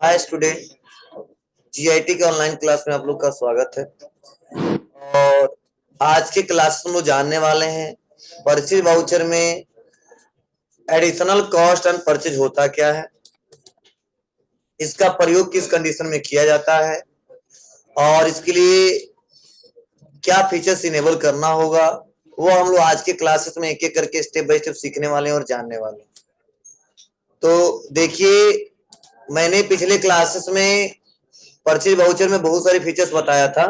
Hi student. GIT के online class में आप लोग का स्वागत है। और आज के क्लास में हम लोग जानने वाले हैं परचेज वाउचर में एडिशनल कॉस्ट एंड परचेज होता क्या है, इसका प्रयोग किस कंडीशन में किया जाता है और इसके लिए क्या फीचर्स इनेबल करना होगा, वो हम लोग आज के क्लासेस में एक एक करके स्टेप बाय स्टेप सीखने वाले हैं और जानने वाले हैं। तो देखिए, मैंने पिछले क्लासेस में परचेज वाउचर में बहुत सारे फीचर्स बताया था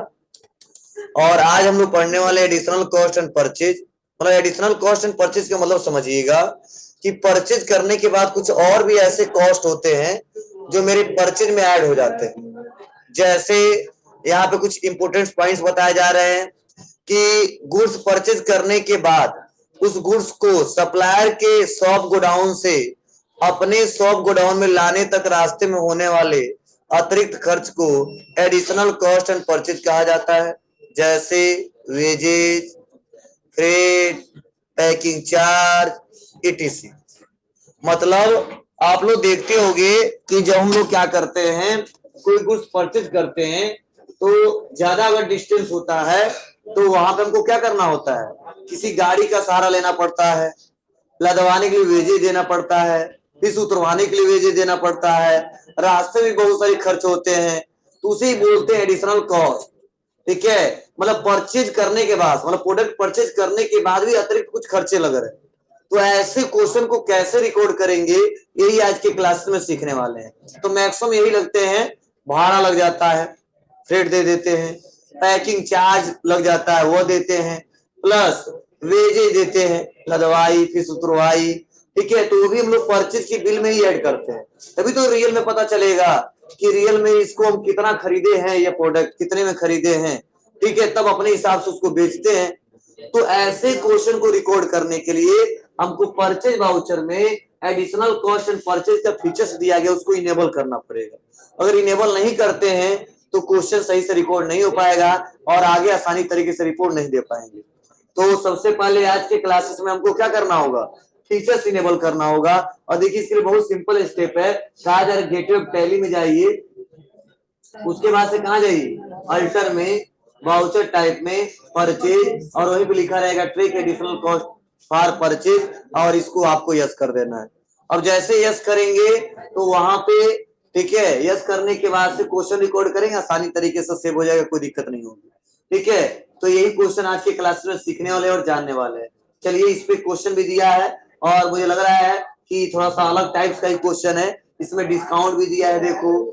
और आज हम लोग पढ़ने वाले एडिशनल कॉस्ट एंड परचेज। मतलब एडिशनल कॉस्ट एंड परचेज का मतलब समझिएगा कि परचेज करने के बाद कुछ और भी ऐसे कॉस्ट होते हैं जो मेरे परचेज में ऐड हो जाते हैं। जैसे यहाँ पे कुछ इंपोर्टेंट पॉइंट्स बताए जा रहे हैं कि गुड्स परचेज करने के बाद उस गुड्स को सप्लायर के शॉप गोडाउन से अपने शॉप गोडाउन में लाने तक रास्ते में होने वाले अतिरिक्त खर्च को एडिशनल कॉस्ट एंड परचेज कहा जाता है। जैसे wages, freight, packing charge, ETC. मतलब आप लोग देखते होंगे कि जब हम लोग क्या करते हैं, कोई गुड्स परचेज करते हैं तो ज्यादा अगर डिस्टेंस होता है तो वहां पे हमको क्या करना होता है, किसी गाड़ी का सहारा लेना पड़ता है, लदवाने के लिए वेजेज देना पड़ता है, फिर उतरवाने के लिए वेजेज देना पड़ता है, रास्ते में बहुत सारे खर्च होते हैं, तो उसे ही बोलते हैं एडिशनल कॉस्ट। ठीक है, मतलब परचेज करने के बाद, मतलब प्रोडक्ट परचेज करने के बाद भी अतिरिक्त कुछ खर्चे लग रहे हैं। तो ऐसे क्वेश्चन को कैसे रिकॉर्ड करेंगे, यही आज के क्लास में सीखने वाले हैं। तो मैक्सिमम यही लगते हैं, भाड़ा लग जाता है, फ्रेट दे देते हैं, पैकिंग चार्ज लग जाता है वो देते हैं, प्लस वेजेज देते हैं, लदवाई फिर उतरवाई। ठीक है, तो वो भी हम लोग परचेज की बिल में ही ऐड करते हैं। तभी तो रियल में पता चलेगा कि रियल में इसको हम कितना खरीदे हैं, ये प्रोडक्ट कितने में खरीदे हैं। ठीक है, तब अपने हिसाब से उसको बेचते हैं। तो ऐसे क्वेश्चन को रिकॉर्ड करने के लिए हमको परचेज वाउचर में एडिशनल कॉस्ट एंड परचेज का फीचर्स दिया गया, उसको इनेबल करना पड़ेगा। अगर इनेबल नहीं करते हैं तो क्वेश्चन सही से रिकॉर्ड नहीं हो पाएगा और आगे आसानी तरीके से रिपोर्ट नहीं दे पाएंगे। तो सबसे पहले आज के क्लासेस में हमको क्या करना होगा, फीचर्स इनेबल करना होगा। और देखिए, इसके लिए बहुत सिंपल स्टेप है। कहा जा रहा है गेटवे ऑफ टैली में जाइए, उसके बाद से कहा जाइए अल्टर में, वाउचर टाइप में परचेज, और वहीं पे लिखा रहेगा track additional cost for purchase, और इसको आपको यस कर देना है। अब जैसे यस करेंगे तो वहां पे, ठीक है, यस करने के बाद से क्वेश्चन रिकॉर्ड करेंगे, आसानी तरीके से सेव हो जाएगा, कोई दिक्कत नहीं होगी। ठीक है, तो यही क्वेश्चन आज के क्लास में सीखने वाले और जानने वाले हैं। चलिए, इस पे क्वेश्चन भी दिया है और मुझे लग रहा है कि थोड़ा सा अलग टाइप्स का ही क्वेश्चन है। इसमें डिस्काउंट भी दिया है, देखो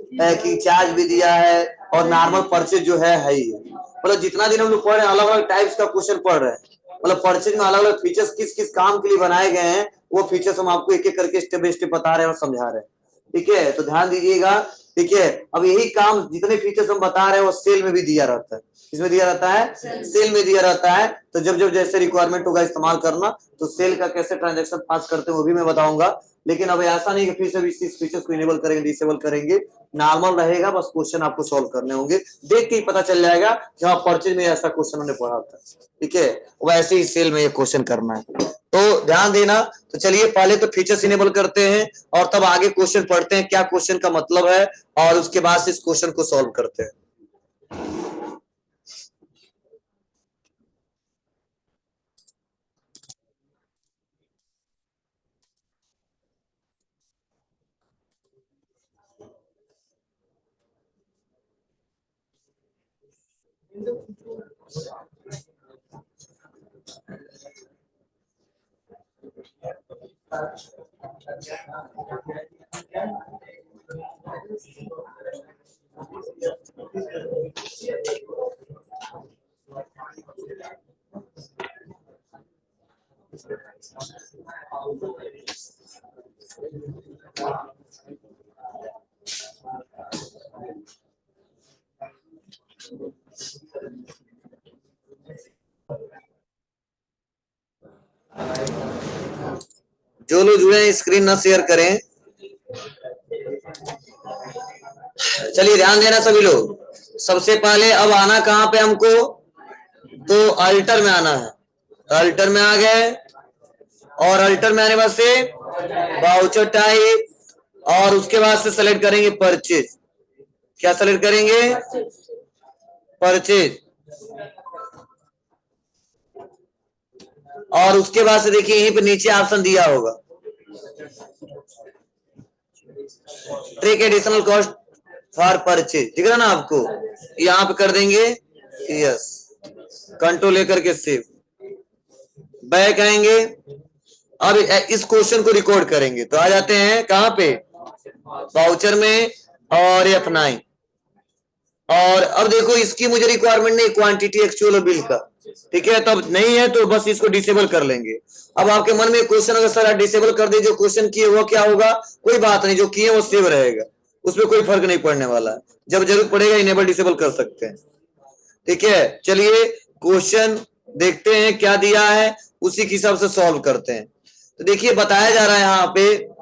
कि चार्ज भी दिया है, और नॉर्मल परचेज जो है ही है। मतलब जितना दिन हम लोग पढ़ रहे हैं, अलग अलग टाइप्स का क्वेश्चन पढ़ रहे हैं। मतलब परचेज में अलग अलग फीचर्स किस किस काम के लिए बनाए गए हैं, वो फीचर्स हम आपको एक एक करके स्टेप बाय स्टेप बता रहे हैं और समझा रहे हैं। ठीक है, तो ध्यान दीजिएगा। ठीक है, अब यही काम जितने फीचर्स हम बता रहे हैं वो सेल में भी दिया रहता है। किसमें दिया रहता है? सेल में दिया रहता है। तो जब जब जैसे रिक्वायरमेंट होगा इस्तेमाल करना। तो सेल का कैसे ट्रांजैक्शन पास करते हैं वो भी मैं बताऊंगा। लेकिन अब ऐसा नहीं कि फिर से इस फीचर्स को इनेबल करेंगे डिसेबल करेंगे, नॉर्मल रहेगा, बस क्वेश्चन आपको सॉल्व करने होंगे। देख के ही पता चल जाएगा कि हाँ, परचेज में ऐसा क्वेश्चन हमने पढ़ा था। ठीक है, वैसे ही सेल में ये क्वेश्चन करना है, तो ध्यान देना। तो चलिए, पहले तो फीचर्स इनेबल करते हैं और तब आगे क्वेश्चन पढ़ते हैं, क्या क्वेश्चन का मतलब है, और उसके बाद इस क्वेश्चन को सॉल्व करते हैं। जो लोग जुड़े हैं स्क्रीन ना शेयर करें। चलिए, ध्यान देना सभी लोग। सबसे पहले अब आना कहां पे हमको, तो अल्टर में आना है। अल्टर में आ गए और अल्टर में आने बाद से वाउचर टाइप, और उसके बाद से सेलेक्ट करेंगे परचेज। क्या सेलेक्ट करेंगे? परचेज। और उसके बाद से देखिए यहीं पे नीचे ऑप्शन दिया होगा track additional cost for purchase, दिख रहा ना आपको? यहाँ पे कर देंगे यस, कंट्रोल लेकर के सेव, बैक आएंगे। अब इस क्वेश्चन को रिकॉर्ड करेंगे तो आ जाते हैं कहां पे? वाउचर में और F9। और अब देखो इसकी मुझे रिक्वायरमेंट नहीं, क्वांटिटी एक्चुअल बिल का, ठीक है? तब नहीं है तो बस इसको डिसेबल कर लेंगे। अब आपके मन में क्वेश्चन अगर सर डिसेबल कर दे, जो क्वेश्चन किए वो क्या होगा? कोई बात नहीं, जो किए वो सेव रहेगा, उसमें कोई फर्क नहीं पड़ने वाला। जब जरूरत पड़ेगा इनेबल डिसेबल कर सकते हैं, ठीक है? चलिए क्वेश्चन देखते हैं क्या दिया है, उसी के हिसाब से सॉल्व करते हैं। तो देखिए बताया जा रहा है यहाँ पे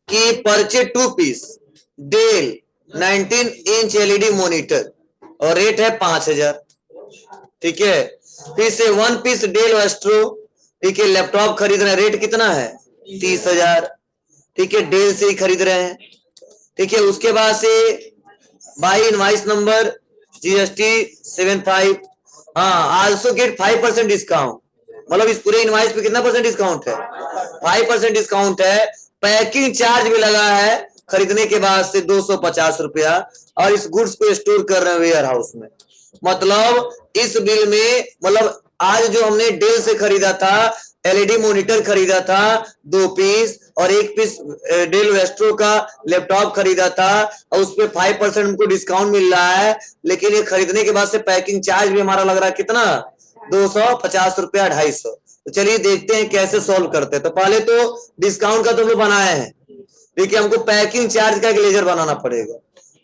कि purchase 2 piece Dell 19 inch LED monitor और रेट है 5000, ठीक है? फिर से 1 पीस डेल एस्ट्रो, ठीक है, लैपटॉप खरीद रहे हैं, रेट कितना है? 30,000, ठीक है, डेल से ही खरीद रहे हैं, ठीक है? उसके बाद से बाई इनवाइस नंबर जीएसटी 75, हाँ आल्सो गेट 5% डिस्काउंट, मतलब इस पूरे इनवाइस पे कितना परसेंट डिस्काउंट है? 5% डिस्काउंट है। पैकिंग चार्ज भी लगा है खरीदने के बाद से 250 रुपया, और इस गुड्स को स्टोर कर रहे हैं वेयर हाउस में। मतलब इस बिल में, मतलब आज जो हमने डेल से खरीदा था, एलईडी मॉनिटर खरीदा था 2 पीस, और 1 पीस डेल वेस्ट्रो का लैपटॉप खरीदा था, और उस पर 5% हमको डिस्काउंट मिल रहा है, लेकिन ये खरीदने के बाद से पैकिंग चार्ज भी हमारा लग रहा है कितना? 250 रुपया, 250। तो चलिए देखते हैं कैसे सॉल्व करते हैं। तो पहले तो डिस्काउंट का तो हम लोग बनाए हैं, ठीक है? हमको पैकिंग चार्ज का एक लेजर बनाना पड़ेगा,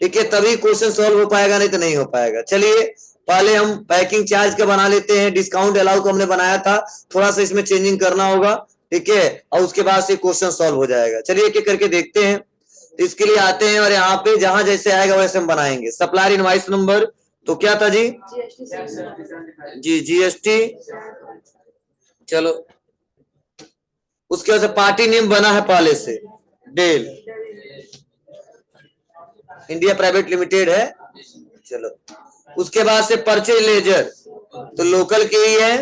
ठीक है? तभी क्वेश्चन सॉल्व हो पाएगा, नहीं तो नहीं हो पाएगा। चलिए पहले हम पैकिंग चार्ज का बना लेते हैं। डिस्काउंट अलाउ को हमने बनाया था, थोड़ा सा इसमें चेंजिंग करना होगा, ठीक है? और उसके बाद से क्वेश्चन सॉल्व हो जाएगा। चलिए एक एक करके देखते हैं। तो इसके लिए आते हैं और यहाँ पे जहां जैसे आएगा वैसे हम बनाएंगे। सप्लायर इनवाइस नंबर तो क्या था जी? जी जीएसटी। चलो उसके बाद से पार्टी नेम बना है पहले से, डेल इंडिया प्राइवेट लिमिटेड है। चलो उसके बाद से परचेज लेजर तो लोकल के ही है।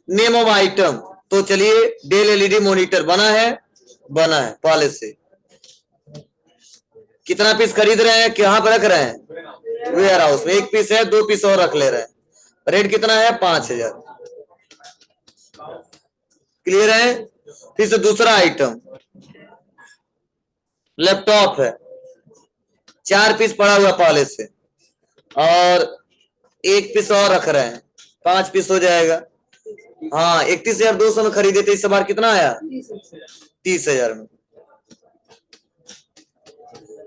नेम ऑफ आइटम तो चलिए डेल एलईडी मॉनिटर बना है पहले से। कितना पीस खरीद रहे हैं, कहां पर रख रहे हैं? वेयर हाउस में। 1 पीस है, 2 पीस और रख ले रहे हैं। रेट कितना है? 5000। क्लियर है? फिर से दूसरा आइटम लैपटॉप है, 4 पीस पड़ा हुआ पहले से, और 1 पीस और रख रहे हैं, 5 पीस हो जाएगा। हाँ 31,200 में खरीदे थे, इस बार कितना आया? 30,000 में।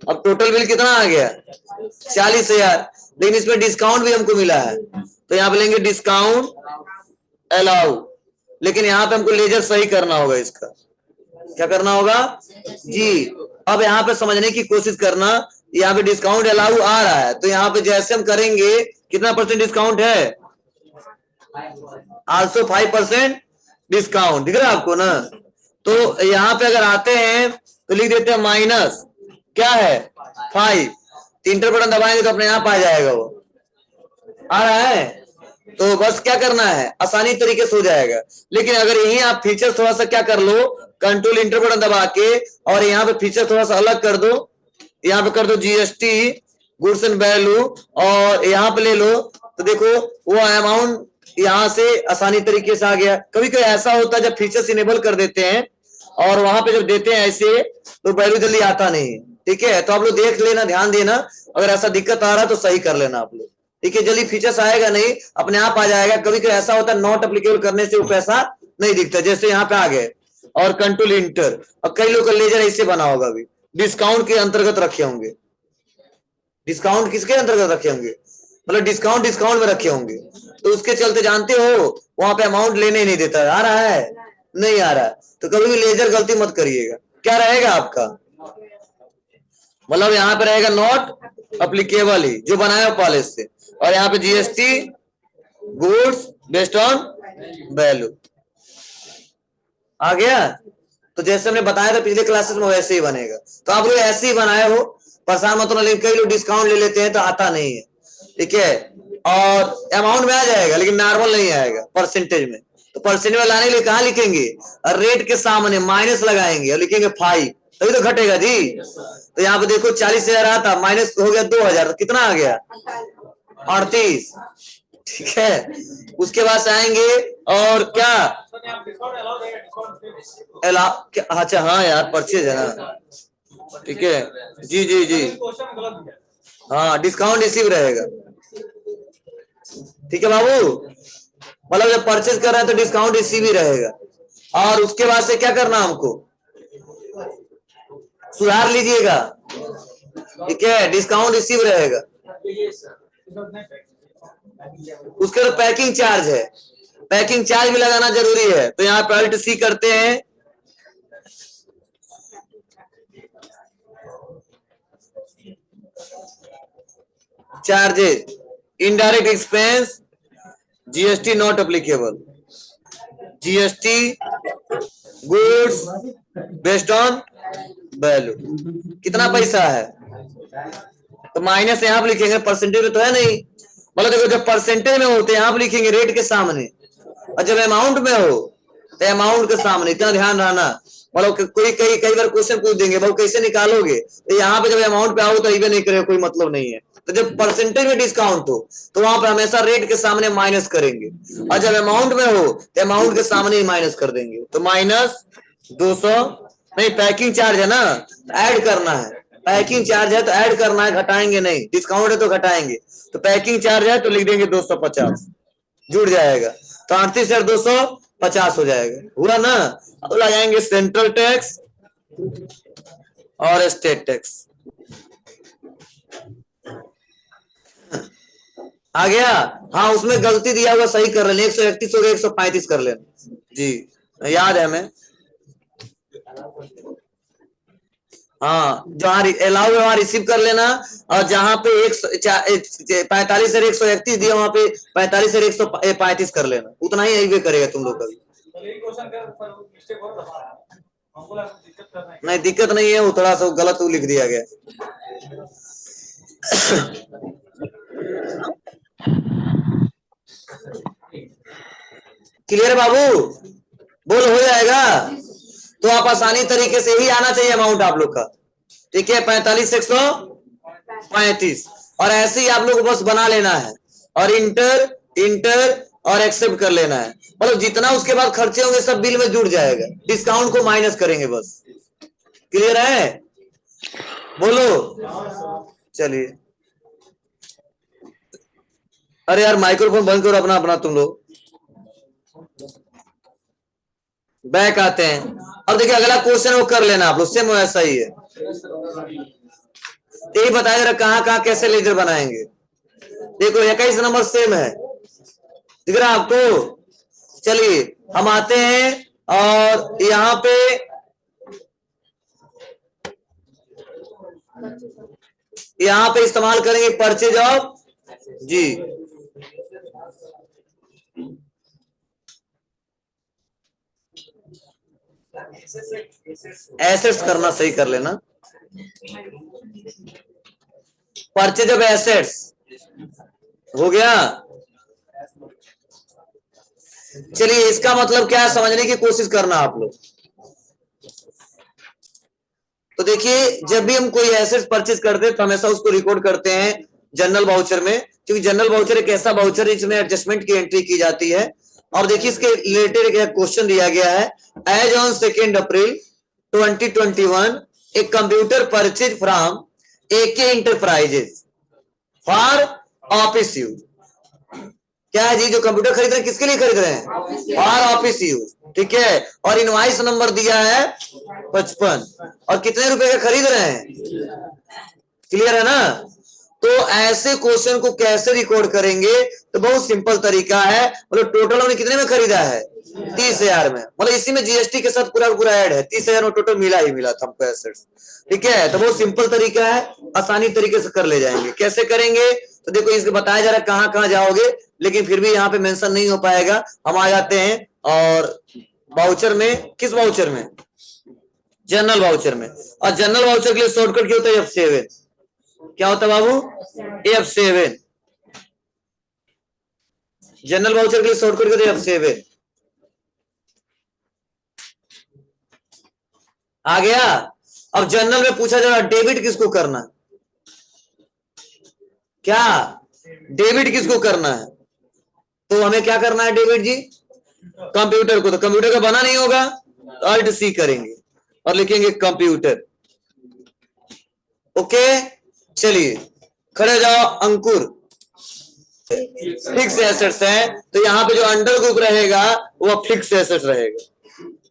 अब टोटल बिल कितना आ गया? 40,000, लेकिन इसमें डिस्काउंट भी हमको मिला है, तो यहाँ पे लेंगे डिस्काउंट अलाउ, लेकिन यहाँ पे हमको लेजर सही करना होगा। इसका क्या करना होगा जी? अब यहाँ पे समझने की कोशिश करना, यहाँ पे डिस्काउंट अलाउ आ रहा है, तो यहाँ पे जैसे हम करेंगे कितना परसेंट डिस्काउंट है? आल्सो 5% डिस्काउंट, दिख रहा है आपको ना? तो यहाँ पे अगर आते हैं तो लिख देते हैं माइनस, क्या है? 5। इंटर बटन दबाएंगे तो अपने आप आ जाएगा, वो आ रहा है। तो बस क्या करना है, आसानी तरीके से हो जाएगा। लेकिन अगर यही आप फीचर थोड़ा सा क्या कर लो, कंट्रोल इंटर बटन दबा के, और यहाँ पे फीचर थोड़ा सा अलग कर दो, यहाँ पे कर दो जीएसटी गुड्स एंड वैल्यू, और यहाँ पे ले लो, तो देखो वो अमाउंट यहाँ से आसानी तरीके से आ गया। कभी कभी ऐसा होता है जब फीचर्स इनेबल कर देते हैं और वहां पे जब देते हैं ऐसे, तो वैल्यू जल्दी आता नहीं, ठीक है? तो आप लोग देख लेना, ध्यान देना, अगर ऐसा दिक्कत आ रहा है तो सही कर लेना आप लोग, ठीक है? जल्दी फीचर्स आएगा नहीं, अपने आप आ जाएगा। कभी कभी ऐसा होता है नॉट एप्लीकेबल करने से वो पैसा नहीं दिखता, जैसे यहाँ पे आ गए, और कंट्रोल इंटर। और कई लोग का लेजर ऐसे बना होगा, भी डिस्काउंट के अंतर्गत रखे होंगे। डिस्काउंट किसके अंतर्गत रखे होंगे? मतलब डिस्काउंट में रखे होंगे, तो उसके चलते जानते हो वहां पे अमाउंट लेने ही नहीं देता। आ रहा है? नहीं आ रहा है, तो कभी भी लेजर गलती मत करिएगा। क्या रहेगा आपका? मतलब यहाँ पे रहेगा नॉट अप्लीकेबल ही, जो बनाया पहले से, और यहाँ पे GST goods based on value. आ गया। तो जैसे हमने बताया था पिछले क्लासेस में वैसे ही बनेगा। तो आप लोग ऐसे ही बनाए हो, परेशान मत होना। लेकिन कई लोग डिस्काउंट ले लेते हैं तो आता नहीं है, ठीक है। और अमाउंट में आ जाएगा लेकिन नॉर्मल नहीं आएगा, परसेंटेज में। तो परसेंटेज में लाने के लिए कहाँ लिखेंगे, रेट के सामने माइनस लगाएंगे और लिखेंगे 5, तभी तो घटेगा जी। तो यहाँ पे देखो 40,000 आता, माइनस हो गया 2,000, तो कितना आ गया 38, ठीक है। उसके बाद आएंगे और क्या अच्छा हाँ यार परचेज है ना, ठीक है। जी जी जी, हाँ डिस्काउंट रिसीव रहेगा, ठीक है बाबू। मतलब जब परचेज कर रहे हैं तो डिस्काउंट रिसीव ही रहेगा। और उसके बाद से क्या करना हमको, सुधार लीजिएगा, ठीक है, डिस्काउंट रिसीव रहेगा। उसके बाद पैकिंग चार्ज है, पैकिंग चार्ज भी लगाना जरूरी है। तो यहाँ पे सी करते हैं, charges, indirect expense, GST not applicable, GST goods based on value, कितना पैसा है, तो माइनस यहाँ पे लिखेंगे, परसेंटेज में तो है नहीं। मतलब देखो जब परसेंटेज में होते हैं यहाँ पे लिखेंगे रेट के सामने, और जब अमाउंट में हो तो अमाउंट के सामने। इतना ध्यान रहना। मतलब कोई कई बार क्वेश्चन पूछ देंगे भाई कैसे निकालोगे, तो यहाँ पे जब अमाउंट पे आओ तो नहीं करेगा, कोई मतलब नहीं है। तो जब परसेंटेज में डिस्काउंट हो तो वहां पे हमेशा रेट के सामने माइनस करेंगे, और जब अमाउंट में हो तो अमाउंट के सामने ही माइनस कर देंगे। तो माइनस 200, नहीं पैकिंग चार्ज है ना, ऐड करना है, पैकिंग चार्ज है तो ऐड करना है, घटाएंगे नहीं, डिस्काउंट है तो घटाएंगे। तो पैकिंग चार्ज है तो लिख देंगे 250, जुड़ जाएगा। तो 38,250 हो जाएगा, हुआ ना। अब लगाएंगे सेंट्रल टैक्स और स्टेट टैक्स, आ गया। हाँ उसमें गलती दिया हुआ सही कर लेना, 131 हो गया 135 कर लेना जी, याद है हमें। हाँ जहाँ अलाउ है वहां रिसीव कर लेना, और जहां पे 45 से 131 दिया वहां पे 45 से 135 कर लेना, उतना ही यही करेगा तुम लोग का भी। नहीं दिक्कत नहीं है, वो थोड़ा सा गलत लिख दिया गया। क्लियर बाबू, बोल हो जाएगा। तो आप आसानी तरीके से ही आना चाहिए अमाउंट आप लोग का, ठीक है। 45 से 135, और ऐसे ही आप लोग को बस बना लेना है, और इंटर इंटर और एक्सेप्ट कर लेना है। मतलब जितना उसके बाद खर्चे होंगे सब बिल में जुड़ जाएगा, डिस्काउंट को माइनस करेंगे बस। क्लियर है, बोलो। चलिए, अरे यार माइक्रोफोन बंद करो अपना अपना तुम लोग। बैक आते हैं। अब देखिए अगला क्वेश्चन वो कर लेना आप लोग, सेम वैसा ही है। यही बताया जरा कहाँ कहाँ कैसे लेजर बनाएंगे। देखो 21 नंबर सेम है, दिख रहा आपको। चलिए हम आते हैं और यहाँ पे इस्तेमाल करेंगे परचेज ऑफ जी, एसेट्स करना सही कर लेना, परचेज ऑफ एसेट्स हो गया। चलिए इसका मतलब क्या है समझने की कोशिश करना आप लोग। तो देखिए जब भी हम कोई एसेट्स परचेज करते हैं तो हमेशा उसको रिकॉर्ड करते हैं जनरल वाउचर में, क्योंकि जनरल वाउचर एक ऐसा वाउचर है जिसमें एडजस्टमेंट की एंट्री की जाती है। और देखिए इसके रिलेटेड एक क्वेश्चन दिया गया है, as on 2 April 2021 a computer purchase from AK Enterprises for office use. क्या है जी, जो कंप्यूटर खरीद रहे हैं किसके लिए खरीद रहे हैं, फॉर ऑफिस यूज, ठीक है। और इनवाइस नंबर दिया है 55, और कितने रुपए का खरीद रहे हैं, क्लियर है ना। तो ऐसे क्वेश्चन को कैसे रिकॉर्ड करेंगे, तो बहुत सिंपल तरीका है। मतलब टोटल हमने कितने में खरीदा है, 30,000 में, मतलब इसी में जीएसटी के साथ पूरा पूरा ऐड है, 30,000 में टोटल मिला ही मिला था हमको एसेट्स, ठीक है। तो बहुत सिंपल तरीका है, आसानी तरीके से कर ले जाएंगे। कैसे करेंगे, तो देखो इसको बताया जा रहा है कहाँ कहाँ जाओगे, लेकिन फिर भी यहाँ पे मेंशन नहीं हो पाएगा। हम आ जाते हैं और वाउचर में, किस वाउचर में? जनरल वाउचर में। और जनरल वाउचर के लिए शॉर्टकट क्या होता है? F7। क्या होता है बाबू? F7। जनरल वाउचर के लिए शॉर्टकट क्या होता है? F7। आ गया। अब जनरल में पूछा जा रहा है डेबिट किसको करना है? क्या डेबिट किसको करना है? तो हमें क्या करना है डेबिट जी? कंप्यूटर को। तो कंप्यूटर का बना नहीं होगा, Alt C करेंगे और लिखेंगे कंप्यूटर। ओके, चलिए खड़े जाओ। अंकुर फिक्स एसेट्स है, तो यहाँ पे जो अंडर ग्रुप रहेगा वो फिक्स एसेट्स रहेगा।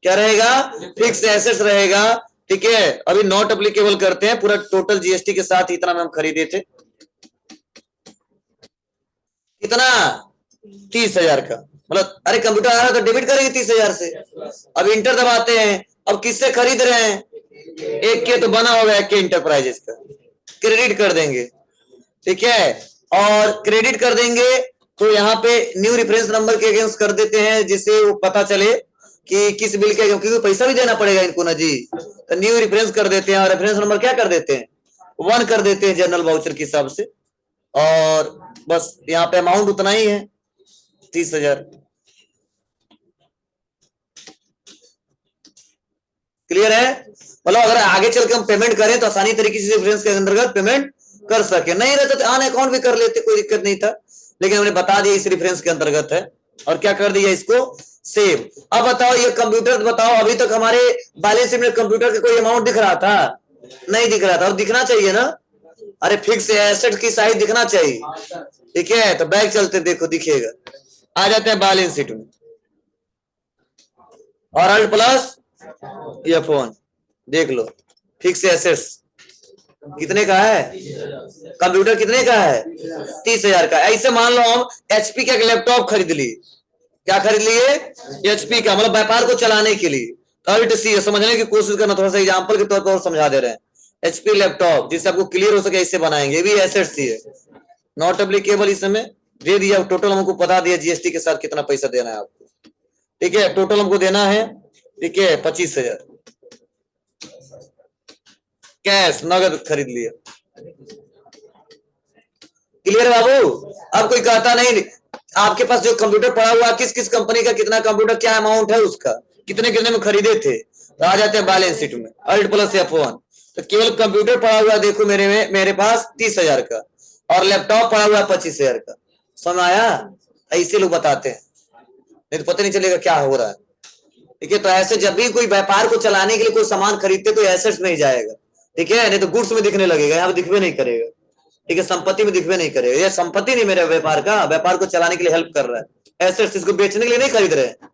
क्या रहेगा? फिक्स एसेट्स रहेगा। ठीक है, अभी नॉट अप्लीकेबल करते हैं। पूरा टोटल जीएसटी के साथ इतना में हम खरीदे थे। कितना? 30,000 का। मतलब अरे कंप्यूटर आ रहा तो डेबिट करेंगे 30,000 से। अब इंटर दबाते हैं। अब किससे खरीद रहे हैं? एक के तो बना होगा, एक के इंटरप्राइजेस का। क्रेडिट कर देंगे। ठीक है, और क्रेडिट कर देंगे तो यहाँ पे न्यू रेफरेंस नंबर के अगेंस्ट कर देते हैं, जिससे वो पता चले कि किस बिल के, क्योंकि पैसा भी देना पड़ेगा इनको ना जी। तो न्यू रेफरेंस कर देते हैं और रेफरेंस नंबर क्या कर देते हैं? 1 कर देते हैं जनरल वाउचर के हिसाब से। और बस यहाँ पे अमाउंट उतना ही है, 30,000। क्लियर है? मतलब अगर आगे चल के हम पेमेंट करें तो आसानी तरीके से रेफरेंस के अंतर्गत पेमेंट कर सके। नहीं रहता तो ऑन अकाउंट भी कर लेते, कोई दिक्कत नहीं था, लेकिन हमने बता दिया इस रेफरेंस के अंतर्गत है। और क्या कर दिया इसको? सेव। अब बताओ ये कंप्यूटर, बताओ अभी तक हमारे बैलेंस शीट में कंप्यूटर का कोई अमाउंट दिख रहा था? नहीं दिख रहा था, और दिखना चाहिए ना। अरे फिक्स एसेट की साइज दिखना चाहिए। ठीक है, तो बैक चलते देखो दिखेगा। आ जाते हैं बैलेंस शीट में और अल्ट प्लस F1 देख लो। फिक्स एसेट्स कितने का है? कंप्यूटर कितने का है? 30,000 का। ऐसे मान लो हम HP का लैपटॉप खरीद लिए। क्या खरीद लिए? HP का, मतलब व्यापार को चलाने के लिए। अल्ट C समझने की कोशिश करना, थोड़ा सा एग्जांपल के तौर पर और समझा दे रहे हैं। HP लैपटॉप जिससे आपको क्लियर हो सके ऐसे बनाएंगे। ये भी एसेट्स ही है, नॉट एप्लीकेबल। इस समय दे दिया टोटल, हमको बता दिया जीएसटी के साथ कितना पैसा देना है आपको। ठीक है, टोटल हमको देना है, ठीक है, 25,000 कैश नगद खरीद लिया। क्लियर बाबू? अब कोई कहता नहीं आपके पास जो कंप्यूटर पड़ा हुआ किस किस कंपनी का, कितना कंप्यूटर, क्या अमाउंट है उसका, कितने कितने में खरीदे थे, तो आ जाते हैं बैलेंस शीट में अल्ट प्लस F1। तो केवल कंप्यूटर पड़ा हुआ देखो मेरे पास 30,000 का, और लैपटॉप पड़ा हुआ 25,000 का। समझ आया? ऐसे लोग बताते हैं, नहीं तो पता नहीं चलेगा क्या हो रहा है। ठीक है, तो ऐसे जब भी कोई व्यापार को चलाने के लिए कोई सामान खरीदते तो एसेट्स में ही जाएगा। ठीक है, नहीं तो गुड्स में दिखने लगेगा, यहाँ पे दिखवे नहीं करेगा। ठीक है, संपत्ति में दिखवे नहीं करेगा। ये संपत्ति नहीं मेरे व्यापार का, व्यापार को चलाने के लिए हेल्प कर रहा है। एसेट्स इसको बेचने के लिए नहीं खरीद रहे हैं।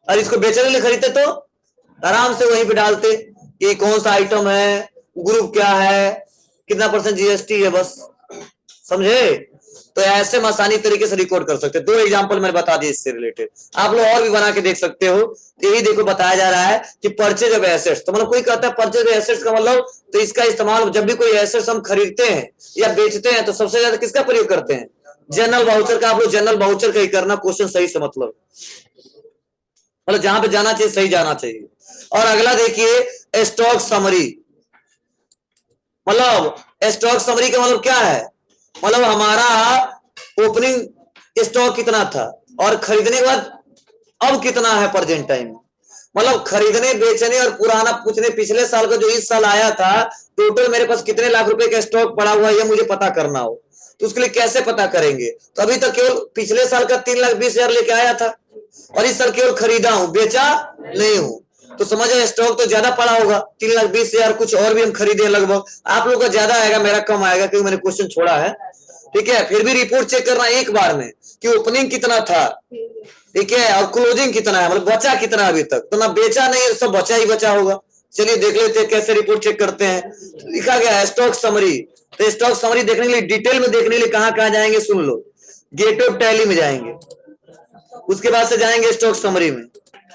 और इसको बेचने के लिए खरीदते तो आराम से वहीं पे डालते कि कौन सा आइटम है, ग्रुप क्या है, कितना % जीएसटी है, बस। समझे? तो ऐसे में आसानी तरीके से रिकॉर्ड कर सकते हैं। 2 एग्जांपल मैंने बता दिए इससे रिलेटेड, आप लोग और भी बना के देख सकते हो। यही देखो बताया जा रहा है कि परचेज ऑफ एसेट्स, तो मतलब कोई कहता है परचेज ऑफ एसेट्स का मतलब, तो इसका इस्तेमाल जब भी कोई एसेट्स हम खरीदते हैं या बेचते हैं तो सबसे ज्यादा किसका प्रयोग करते हैं? जनरल वाउचर का। आप लोग जनरल वाउचर का ही करना, क्वेश्चन सही से मतलब जहां पे जाना चाहिए सही जाना चाहिए। और अगला देखिए स्टॉक समरी। मतलब स्टॉक समरी का मतलब क्या है? मतलब हमारा ओपनिंग स्टॉक कितना था और खरीदने के बाद अब कितना है प्रेजेंट टाइम। मतलब खरीदने बेचने और पुराना पूछने, पिछले साल का जो इस साल आया था, टोटल मेरे पास कितने लाख रुपए का स्टॉक पड़ा हुआ है ये मुझे पता करना हो, तो उसके लिए कैसे पता करेंगे? तो अभी तक केवल पिछले साल का 3,20,000 लेके आया था, और इस साल केवल खरीदा हूं, बेचा नहीं हूं। तो समझो स्टॉक तो ज्यादा पड़ा होगा, 3,20,000। कुछ और भी हम खरीदे लगभग। आप लोग का ज्यादा आएगा, मेरा कम आएगा, क्योंकि मैंने क्वेश्चन छोड़ा है। ठीक है, फिर भी रिपोर्ट चेक करना एक बार में कि ओपनिंग कितना था, ठीक है, और क्लोजिंग कितना है, मतलब बचा कितना अभी तक। तो ना बेचा नहीं, सब बचा ही बचा होगा। चलिए देख लेते हैं कैसे रिपोर्ट चेक करते हैं। लिखा गया है स्टॉक समरी। तो स्टॉक समरी देखने के लिए, डिटेल में देखने के लिए कहां जाएंगे सुन लो। गेट ऑफ टैली में जाएंगे, उसके बाद से जाएंगे स्टॉक समरी में,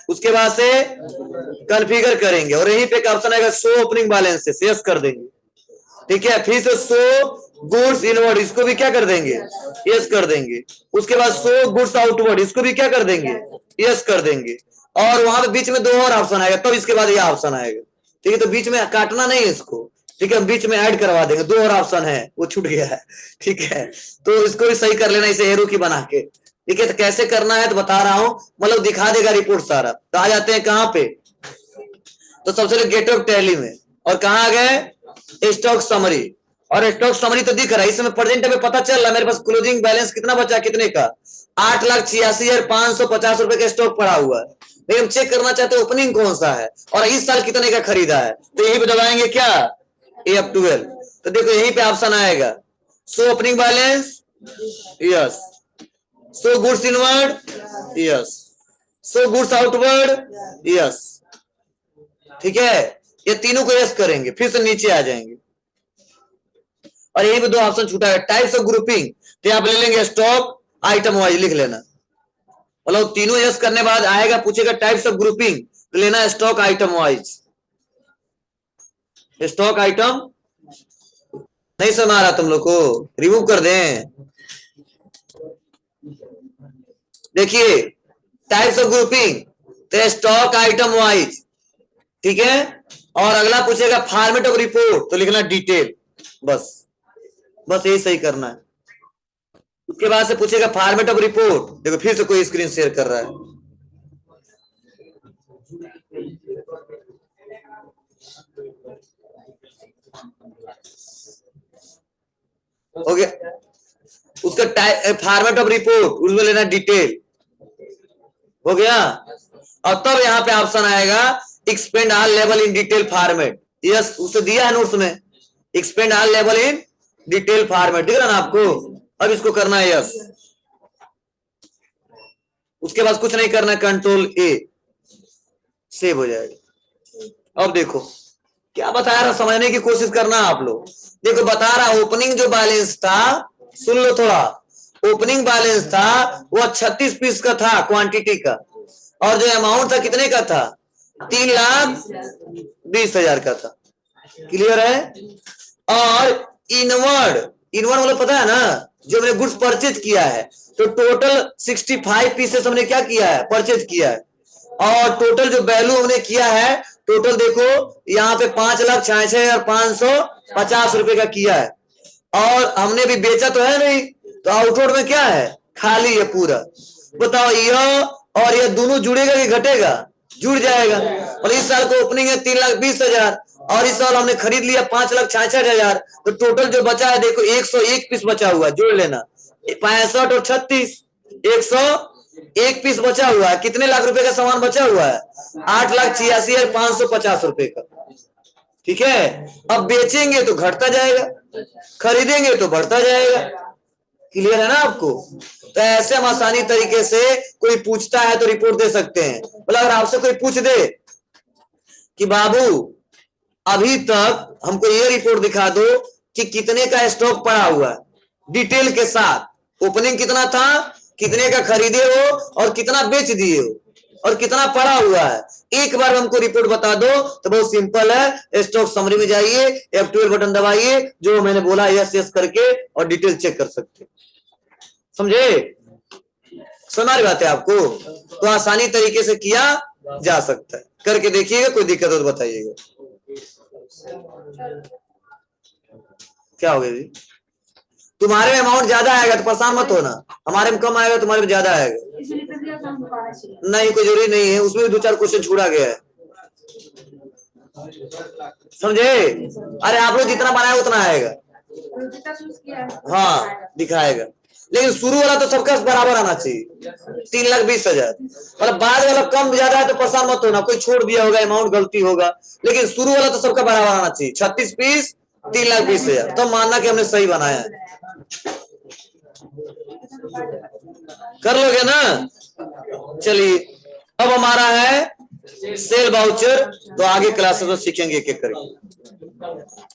उसके बाद से कॉन्फ़िगर करेंगे, और यहीं पे एक ऑप्शन आएगा शो ओपनिंग बैलेंस, यस कर देंगे। ठीक है, फिर से शो गुड्स इनवर्ड, इसको भी क्या कर देंगे? यस कर देंगे। उसके बाद शो गुड्स आउटवर्ड, इसको भी क्या कर देंगे? यस कर देंगे। और वहां पे बीच में 2 और ऑप्शन आएगा, तब इसके बाद ये ऑप्शन आएगा। ठीक है, तो बीच में काटना नहीं है इसको। ठीक है, बीच में ऐड करवा देंगे, 2 और ऑप्शन है, वो छूट गया है। ठीक है, तो इसको भी सही कर लेना, इसे एरो की बना के। ठीक है, तो कैसे करना है तो बता रहा हूं, मतलब दिखा देगा रिपोर्ट सारा। तो आ जाते हैं कहां पे, तो सबसे पहले गेट ऑफ टैली में, और कहां आ गए, स्टॉक समरी। और स्टॉक समरी तो दिख रहा है, इसमें प्रेजेंट में पता चल रहा है मेरे पास क्लोजिंग बैलेंस कितना बचा, कितने का, 8,86,550 रुपए का स्टॉक पड़ा हुआ है। लेकिन हम चेक करना चाहते हैं ओपनिंग कौन सा है और इस साल कितने का खरीदा है, तो यही पे दबाएंगे क्या, F12। तो देखो यहीं पे ऑप्शन आएगा, so opening balance, yes, so goods inward, yes, so goods outward, yes. ठीक है, ये तीनों को यस करेंगे, फिर से नीचे आ जाएंगे, और यहीं पे 2 ऑप्शन छूटा है, टाइप्स ऑफ ग्रुपिंग, तो यहां पे ले लेंगे स्टॉक आइटम वाइज, लिख लेना। मतलब तीनों यस करने बाद आएगा, पूछेगा टाइप्स ऑफ ग्रुपिंग, तो लेना stock item wise. Stock item नहीं समझ आ रहा तुम लोग को, रिमूव कर दें। देखिए टाइप्स ऑफ ग्रुपिंग, तो स्टॉक आइटम वाइज। ठीक है, और अगला पूछेगा फॉर्मेट ऑफ रिपोर्ट, तो लिखना डिटेल, बस बस यही सही करना है। उसके बाद से पूछेगा फॉर्मेट ऑफ रिपोर्ट, देखो फिर से कोई स्क्रीन शेयर कर रहा है, हो गया। उसका फॉर्मेट ऑफ रिपोर्ट, उसमें लेना डिटेल, हो गया। और तब यहाँ पे ऑप्शन आएगा expand all level in detail format, yes, उसे दिया है नोट्स में, expand all level in detail format, दिख रहा ना आपको। अब इसको करना है यस, उसके बाद कुछ नहीं करना, कंट्रोल ए, सेव हो जाएगा। अब देखो क्या बता रहा, समझने की कोशिश करना आप लोग। देखो बता रहा, ओपनिंग जो बैलेंस था, सुन लो थोड़ा, ओपनिंग बैलेंस था वो 36 पीस का था क्वांटिटी का, और जो अमाउंट था कितने का था, 3,20,000 का था। क्लियर है। और इनवर्ड, इनवर्ड मतलब पता है ना, जो हमने गुड्स परचेज किया है, तो टोटल 65 पीसेस हमने क्या किया है, परचेज किया है। और टोटल जो वैल्यू हमने किया है, टोटल देखो यहाँ पे 5,66,550 रुपए का किया है। और हमने भी बेचा तो है नहीं, तो आउटवर्ड में क्या है, खाली है पूरा। बताओ यह और यह दोनों जुड़ेगा कि घटेगा, जुड़ जाएगा। और इस साल को ओपनिंग है 3,20,000, और इस साल हमने खरीद लिया 5,66,000, तो टोटल जो बचा है देखो 101 पीस बचा हुआ है, जोड़ लेना, 65 और 36, 101 पीस बचा हुआ है। कितने लाख रुपए का सामान बचा हुआ है, 8,86,550 रुपए का। ठीक है, अब बेचेंगे तो घटता जाएगा, खरीदेंगे तो बढ़ता जाएगा। क्लियर है ना आपको। तो ऐसे हम आसानी तरीके से, कोई पूछता है तो रिपोर्ट दे सकते हैं। मतलब अगर आपसे कोई पूछ दे कि बाबू अभी तक हमको ये रिपोर्ट दिखा दो कि कितने का स्टॉक पड़ा हुआ है, डिटेल के साथ, ओपनिंग कितना था, कितने का खरीदे हो और कितना बेच दिए हो और कितना पड़ा हुआ है, एक बार हमको रिपोर्ट बता दो। तो बहुत सिंपल है, स्टॉक समरी में जाइए, F12 बटन दबाइए, जो मैंने बोला यस यस करके, और डिटेल चेक कर सकते। समझे, समझ बात है आपको। तो आसानी तरीके से किया जा सकता है, करके देखिएगा, कोई दिक्कत हो तो बताइएगा। क्या हो गया जी, तुम्हारे में अमाउंट ज्यादा आएगा तो परेशान मत होना, हमारे में कम आएगा, तुम्हारे में ज्यादा आएगा, नहीं कोई जरूरी नहीं है, उसमें भी 2-4 क्वेश्चन छूटा गया है। समझे, अरे आप लोग जितना बनाए उतना आएगा, हाँ दिखाएगा, लेकिन शुरू वाला तो सबका बराबर आना चाहिए, 3,20,000। मतलब बाद वाला कम ज्यादा है तो परेशान मत होना, कोई छोड़ दिया होगा, अमाउंट गलती होगा, लेकिन शुरू वाला तो सबका बराबर आना चाहिए, 36 पीस 3,20,000, तो मानना कि हमने सही बनाया है। कर लोगे ना, चलिए अब हमारा है सेल वाउचर, तो आगे क्लासेस में सीखेंगे एक एक करके।